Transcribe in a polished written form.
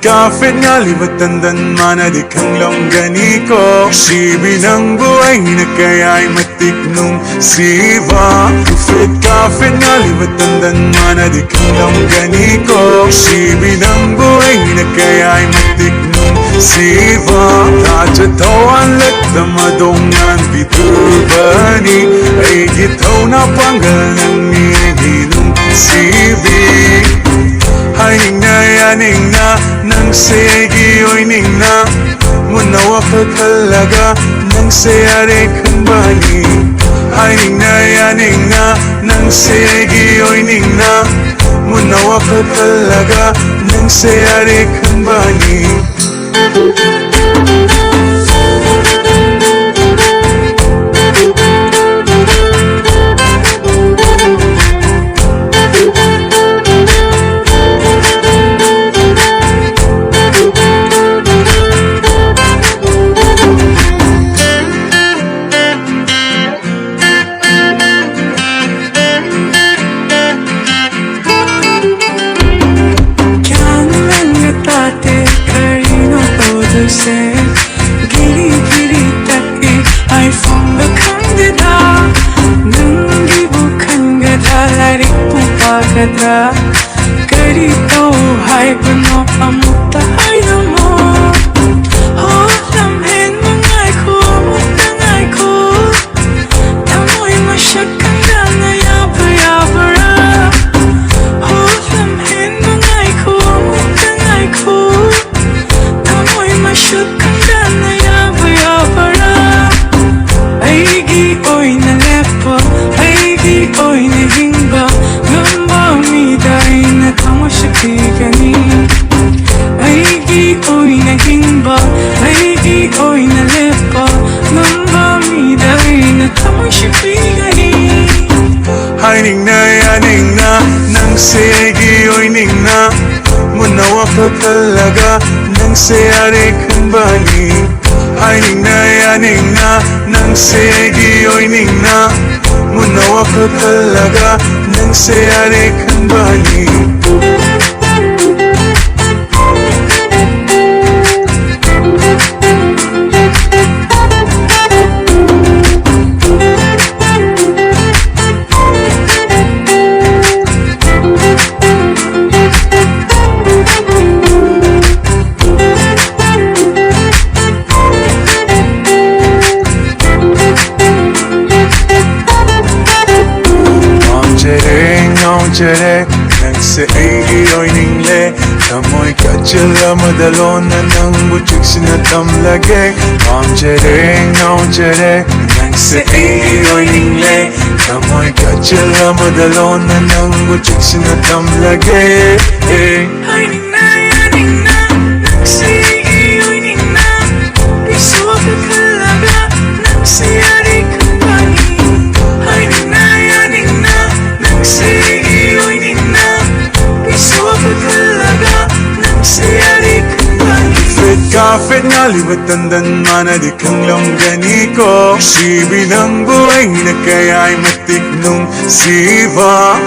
Kafit nga liwatandan manadi kang longgani ko Sibi ng buhay na kaya'y matiknong siva Kafit nga liwatandan manadi kang longgani ko Sibi ng buhay na kaya'y matiknong siva Tajatawan lagdamadongan biturbani Ay gitaw na panggal ng nininong sibi Haning na yaning na nang segi oy ning na Munawa ka talaga nang sayari kembali Haning na yaning na nang segi oy ning na Munawa ka talaga nang sayari kembali गिरी गिरी तक आई Phong खंगदा नंगी खंगदा लारी पुपागदा करी तो हाय बनो अमुता हाय नमो हो लम्हेन मंगाई को अमुता नाई को तमोई मशक्कंदा नया भया भरा हो लम्हेन मंगाई को अमुता नाई को Shukanda na yabaya bara Aigi oy na lepa Aigi oy na hingba Gamba miday na tamashakigani Aigi oy na hingba Aigi oy na lepa Gamba miday na tamashakigani Haning na yaning na nang segi oy ning na Munawa ka talaga nang sayari kembali Haning na yaning na nang segi oy ning na Munawa ka talaga nang sayari kembali Chere nang sa aigi oy ningle Tamoy kachala madalona nang butik sinatamlage Om chere nang sa aigi oy ningle Tamoy kachala madalona nang butik sinatamlage Haning na yaning na nang sige oy ning na Piso ka talaga nang sayari kembali Haning na yaning na nang sige Kafit nga liwatandan manadi kang longgani ko Sibi ng buhay na kaya'y matiknong siva